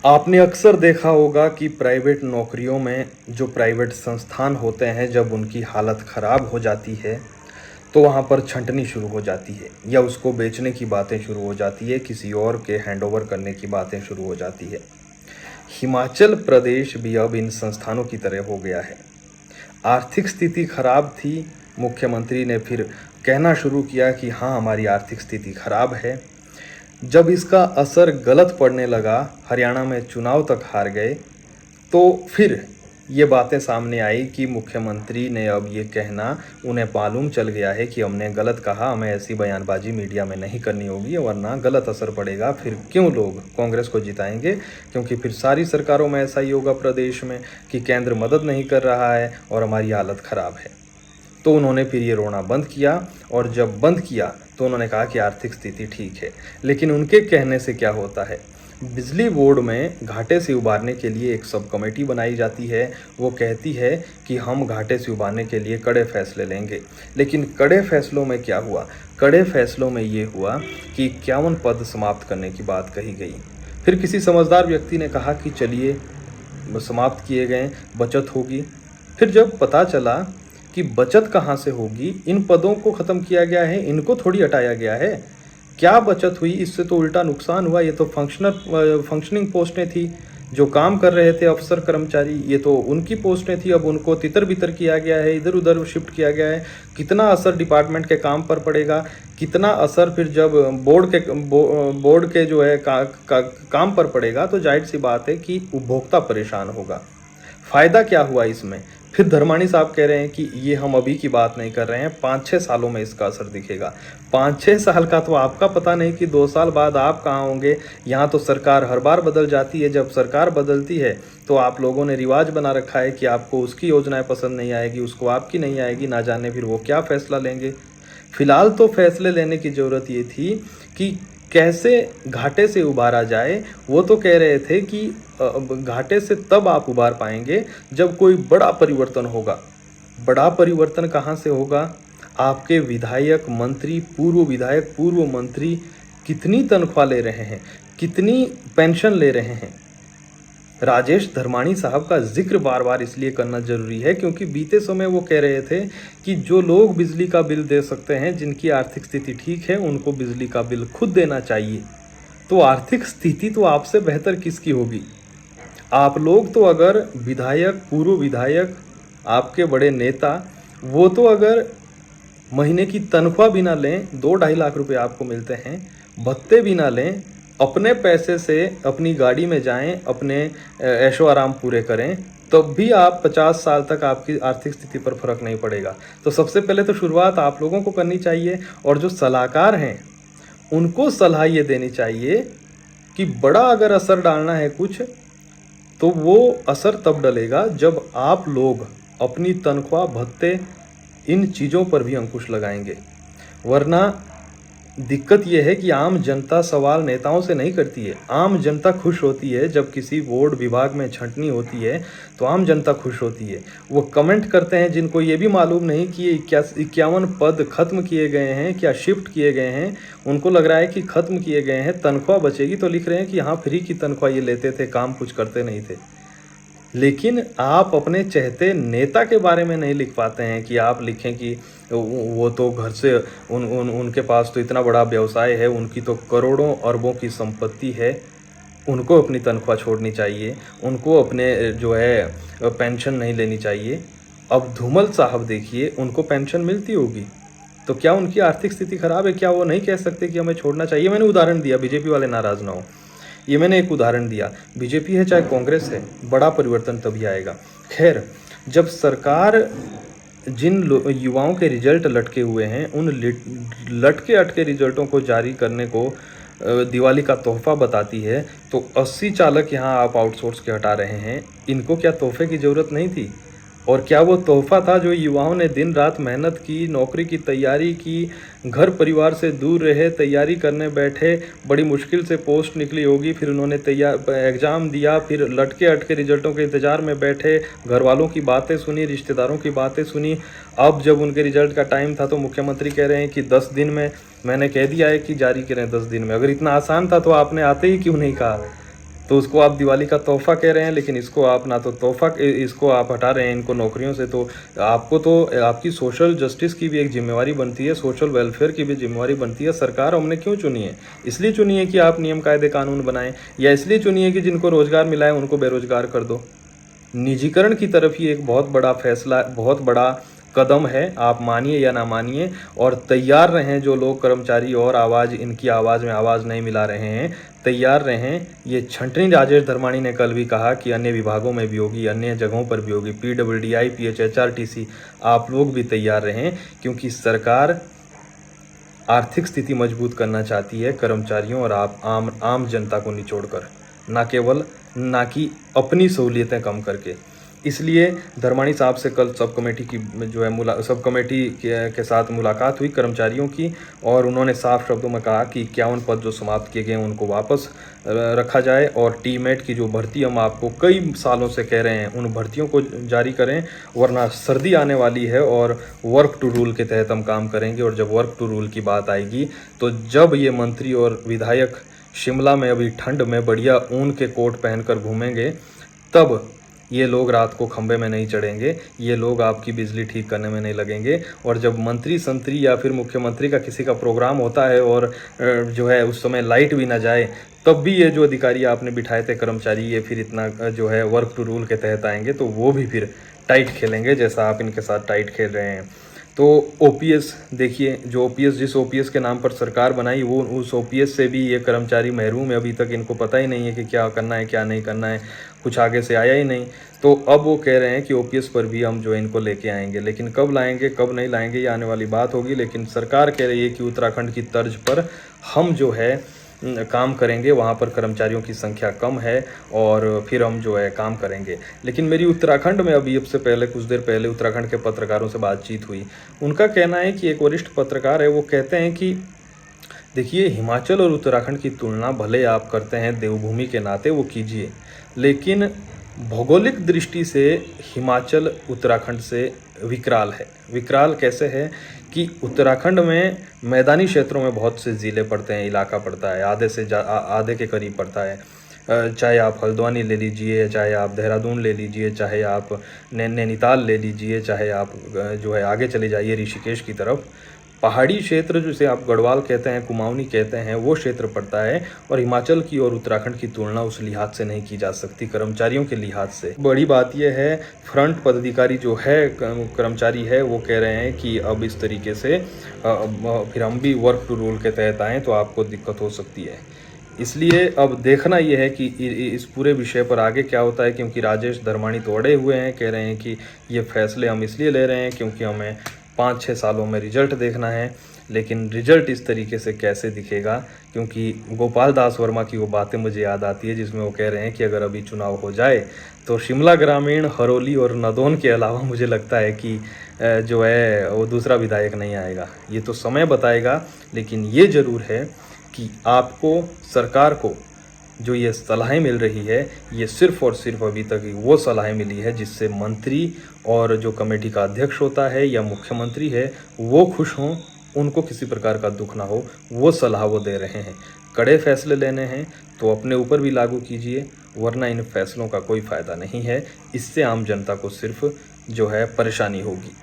आपने अक्सर देखा होगा कि प्राइवेट नौकरियों में जो प्राइवेट संस्थान होते हैं जब उनकी हालत ख़राब हो जाती है तो वहाँ पर छंटनी शुरू हो जाती है या उसको बेचने की बातें शुरू हो जाती है, किसी और के हैंडओवर करने की बातें शुरू हो जाती है। हिमाचल प्रदेश भी अब इन संस्थानों की तरह हो गया है। आर्थिक स्थिति खराब थी, मुख्यमंत्री ने फिर कहना शुरू किया कि हाँ हमारी आर्थिक स्थिति खराब है। जब इसका असर गलत पड़ने लगा, हरियाणा में चुनाव तक हार गए, तो फिर ये बातें सामने आई कि मुख्यमंत्री ने अब ये कहना, उन्हें मालूम चल गया है कि हमने गलत कहा, हमें ऐसी बयानबाजी मीडिया में नहीं करनी होगी वरना गलत असर पड़ेगा। फिर क्यों लोग कांग्रेस को जिताएंगे, क्योंकि फिर सारी सरकारों में ऐसा ही होगा प्रदेश में कि केंद्र मदद नहीं कर रहा है और हमारी हालत ख़राब है। तो उन्होंने फिर ये रोना बंद किया और जब बंद किया तो उन्होंने कहा कि आर्थिक स्थिति ठीक है। लेकिन उनके कहने से क्या होता है, बिजली बोर्ड में घाटे से उबारने के लिए एक सब कमेटी बनाई जाती है। वो कहती है कि हम घाटे से उबारने के लिए कड़े फैसले लेंगे। लेकिन कड़े फैसलों में क्या हुआ, कड़े फैसलों में ये हुआ कि 51 पद समाप्त करने की बात कही गई। फिर किसी समझदार व्यक्ति ने कहा कि चलिए समाप्त किए गए, बचत होगी। फिर जब पता चला कि बचत कहाँ से होगी, इन पदों को ख़त्म किया गया है, इनको थोड़ी हटाया गया है, क्या बचत हुई, इससे तो उल्टा नुकसान हुआ। ये तो फंक्शनिंग पोस्टें थी, जो काम कर रहे थे अफसर कर्मचारी, ये तो उनकी पोस्टें थी, अब उनको तितर बितर किया गया है, इधर उधर शिफ्ट किया गया है। कितना असर डिपार्टमेंट के काम पर पड़ेगा, कितना असर फिर जब बोर्ड के जो है काम पर पड़ेगा, तो जाहिर सी बात है कि उपभोक्ता परेशान होगा। फ़ायदा क्या हुआ इसमें। फिर धर्माणी साहब कह रहे हैं कि ये हम अभी की बात नहीं कर रहे हैं, 5-6 सालों में इसका असर दिखेगा। 5-6 साल का तो आपका पता नहीं कि 2 साल बाद आप कहाँ होंगे। यहाँ तो सरकार हर बार बदल जाती है, जब सरकार बदलती है तो आप लोगों ने रिवाज बना रखा है कि आपको उसकी योजनाएं पसंद नहीं आएगी, उसको आपकी नहीं आएगी, ना जाने फिर वो क्या फैसला लेंगे। फिलहाल तो फैसले लेने की ज़रूरत ये थी कि कैसे घाटे से उबारा जाए। वो तो कह रहे थे कि घाटे से तब आप उबार पाएंगे जब कोई बड़ा परिवर्तन होगा। बड़ा परिवर्तन कहाँ से होगा, आपके विधायक मंत्री, पूर्व विधायक, पूर्व मंत्री कितनी तनख्वाह ले रहे हैं, कितनी पेंशन ले रहे हैं। राजेश धर्माणी साहब का जिक्र बार बार इसलिए करना जरूरी है क्योंकि बीते समय वो कह रहे थे कि जो लोग बिजली का बिल दे सकते हैं, जिनकी आर्थिक स्थिति ठीक है, उनको बिजली का बिल खुद देना चाहिए। तो आर्थिक स्थिति तो आपसे बेहतर किसकी होगी। आप लोग तो अगर विधायक, पूर्व विधायक, आपके बड़े नेता, वो तो अगर महीने की तनख्वाह भी ना लें, 2-2.5 लाख रुपए आपको मिलते हैं, भत्ते भी ना लें, अपने पैसे से अपनी गाड़ी में जाएं, अपने ऐशो आराम पूरे करें, तब भी आप 50 साल तक आपकी आर्थिक स्थिति पर फर्क नहीं पड़ेगा। तो सबसे पहले तो शुरुआत आप लोगों को करनी चाहिए और जो सलाहकार हैं उनको सलाह ये देनी चाहिए कि बड़ा अगर असर डालना है कुछ, तो वो असर तब डलेगा जब आप लोग अपनी तनख्वाह, भत्ते, इन चीज़ों पर भी अंकुश लगाएंगे। वरना दिक्कत यह है कि आम जनता सवाल नेताओं से नहीं करती है। आम जनता खुश होती है जब किसी बोर्ड विभाग में छंटनी होती है, तो आम जनता खुश होती है। वो कमेंट करते हैं जिनको ये भी मालूम नहीं कि 51 पद खत्म किए गए हैं, क्या शिफ्ट किए गए हैं। उनको लग रहा है कि खत्म किए गए हैं, तनख्वाह बचेगी, तो लिख रहे हैं कि हाँ फ्री की तनख्वाह ये लेते थे, काम कुछ करते नहीं थे। लेकिन आप अपने चहेते नेता के बारे में नहीं लिख पाते हैं कि आप लिखें कि वो तो घर से उनके पास तो इतना बड़ा व्यवसाय है, उनकी तो करोड़ों अरबों की संपत्ति है, उनको अपनी तनख्वाह छोड़नी चाहिए, उनको अपने जो है पेंशन नहीं लेनी चाहिए। अब धूमल साहब देखिए, उनको पेंशन मिलती होगी, तो क्या उनकी आर्थिक स्थिति खराब है, क्या वो नहीं कह सकते कि हमें छोड़ना चाहिए। मैंने उदाहरण दिया, बीजेपी वाले नाराज़ ना हो, ये मैंने एक उदाहरण दिया। बीजेपी है चाहे कांग्रेस है, बड़ा परिवर्तन तभी आएगा। खैर, जब सरकार जिन युवाओं के रिजल्ट लटके हुए हैं, उन लटके अटके रिजल्टों को जारी करने को दिवाली का तोहफा बताती है, तो 80 चालक यहाँ आप आउटसोर्स के हटा रहे हैं, इनको क्या तोहफे की ज़रूरत नहीं थी। और क्या वो तोहफा था जो युवाओं ने दिन रात मेहनत की, नौकरी की तैयारी की, घर परिवार से दूर रहे, तैयारी करने बैठे, बड़ी मुश्किल से पोस्ट निकली होगी, फिर उन्होंने एग्ज़ाम दिया, फिर लटके अटके रिजल्टों के इंतज़ार में बैठे, घर वालों की बातें सुनी, रिश्तेदारों की बातें सुनी। अब जब उनके रिजल्ट का टाइम था तो मुख्यमंत्री कह रहे हैं कि 10 दिन में, मैंने कह दिया है कि जारी करें 10 दिन में। अगर इतना आसान था तो आपने आते ही क्यों नहीं कहा। तो उसको आप दिवाली का तोहफा कह रहे हैं, लेकिन इसको आप ना तो तोहफा, इसको आप हटा रहे हैं इनको नौकरियों से। तो आपको तो आपकी सोशल जस्टिस की भी एक जिम्मेवारी बनती है, सोशल वेलफेयर की भी जिम्मेवारी बनती है। सरकार हमने क्यों चुनी है? इसलिए चुनी है कि आप नियम कायदे कानून बनाएं, या इसलिए चुनी है कि जिनको रोजगार मिला है उनको बेरोजगार कर दो? निजीकरण की तरफ ही एक बहुत बड़ा फैसला, बहुत बड़ा कदम है, आप मानिए या ना मानिए। और तैयार रहें जो लोग कर्मचारी और आवाज़, इनकी आवाज़ में आवाज़ नहीं मिला रहे हैं, तैयार रहें। ये छंटनी राजेश धर्माणी ने कल भी कहा कि अन्य विभागों में भी होगी, अन्य जगहों पर भी होगी, PWD, IPH, HRTC, आप लोग भी तैयार रहें, क्योंकि सरकार आर्थिक स्थिति मजबूत करना चाहती है कर्मचारियों और आम जनता को निचोड़कर, ना कि अपनी सहूलियतें कम करके। इसलिए धर्माणी साहब से कल सब कमेटी की जो है सब कमेटी के साथ मुलाकात हुई कर्मचारियों की, और उन्होंने साफ शब्दों में कहा कि 51 पद जो समाप्त किए गए हैं उनको वापस रखा जाए, और टीमेट की जो भर्ती हम आपको कई सालों से कह रहे हैं उन भर्तियों को जारी करें, वरना सर्दी आने वाली है और वर्क टू रूल के तहत हम काम करेंगे। और जब वर्क टू रूल की बात आएगी, तो जब ये मंत्री और विधायक शिमला में अभी ठंड में बढ़िया ऊन के कोट पहनकर घूमेंगे, तब ये लोग रात को खंबे में नहीं चढ़ेंगे, ये लोग आपकी बिजली ठीक करने में नहीं लगेंगे। और जब मंत्री संतरी या फिर मुख्यमंत्री का किसी का प्रोग्राम होता है और जो है उस समय लाइट भी ना जाए, तब भी ये जो अधिकारी आपने बिठाए थे कर्मचारी, ये फिर इतना जो है वर्क टू रूल के तहत आएंगे, तो वो भी फिर टाइट खेलेंगे जैसा आप इनके साथ टाइट खेल रहे हैं। तो OPS देखिए, जो जिस OPS के नाम पर सरकार बनाई, वो उस OPS से भी ये कर्मचारी महरूम है। अभी तक इनको पता ही नहीं है कि क्या करना है क्या नहीं करना है, कुछ आगे से आया ही नहीं। तो अब वो कह रहे हैं कि OPS पर भी हम जो है इनको लेके आएंगे, लेकिन कब लाएंगे कब नहीं लाएंगे ये आने वाली बात होगी। लेकिन सरकार कह रही है कि उत्तराखंड की तर्ज पर हम जो है काम करेंगे, वहाँ पर कर्मचारियों की संख्या कम है और फिर हम जो है काम करेंगे। लेकिन मेरी उत्तराखंड में अभी अब से पहले, कुछ देर पहले उत्तराखंड के पत्रकारों से बातचीत हुई। उनका कहना है कि एक वरिष्ठ पत्रकार है, वो कहते हैं कि देखिए, हिमाचल और उत्तराखंड की तुलना भले आप करते हैं देवभूमि के नाते, वो कीजिए, लेकिन भौगोलिक दृष्टि से हिमाचल उत्तराखंड से विकराल है। विकराल कैसे है कि उत्तराखंड में मैदानी क्षेत्रों में बहुत से ज़िले पड़ते हैं, इलाका पड़ता है, आधे के करीब पड़ता है। चाहे आप हल्द्वानी ले लीजिए, चाहे आप देहरादून ले लीजिए, चाहे आप नैनीताल ले लीजिए, चाहे आप जो है आगे चले जाइए ऋषिकेश की तरफ, पहाड़ी क्षेत्र जिसे आप गढ़वाल कहते हैं, कुमाऊनी कहते हैं, वो क्षेत्र पड़ता है। और हिमाचल की और उत्तराखंड की तुलना उस लिहाज से नहीं की जा सकती, कर्मचारियों के लिहाज से। बड़ी बात यह है, फ्रंट पदाधिकारी जो है कर्मचारी है, वो कह रहे हैं कि अब इस तरीके से फिर हम भी वर्क टू रूल के तहत आएँ तो आपको दिक्कत हो सकती है। इसलिए अब देखना यह है कि इस पूरे विषय पर आगे क्या होता है, क्योंकि राजेश धर्माणी तो अड़े हुए हैं, कह रहे हैं कि ये फैसले हम इसलिए ले रहे हैं क्योंकि हमें 5-6 सालों में रिजल्ट देखना है। लेकिन रिजल्ट इस तरीके से कैसे दिखेगा, क्योंकि गोपाल दास वर्मा की वो बातें मुझे याद आती है जिसमें वो कह रहे हैं कि अगर अभी चुनाव हो जाए तो शिमला ग्रामीण, हरोली और नदौन के अलावा मुझे लगता है कि जो है वो दूसरा विधायक नहीं आएगा। ये तो समय बताएगा, लेकिन ये ज़रूर है कि आपको, सरकार को जो ये सलाहें मिल रही है, ये सिर्फ़ और सिर्फ अभी तक वो सलाहें मिली है जिससे मंत्री और जो कमेटी का अध्यक्ष होता है या मुख्यमंत्री है वो खुश हों, उनको किसी प्रकार का दुख ना हो, वो सलाह वो दे रहे हैं। कड़े फैसले लेने हैं तो अपने ऊपर भी लागू कीजिए, वरना इन फैसलों का कोई फ़ायदा नहीं है। इससे आम जनता को सिर्फ जो है परेशानी होगी।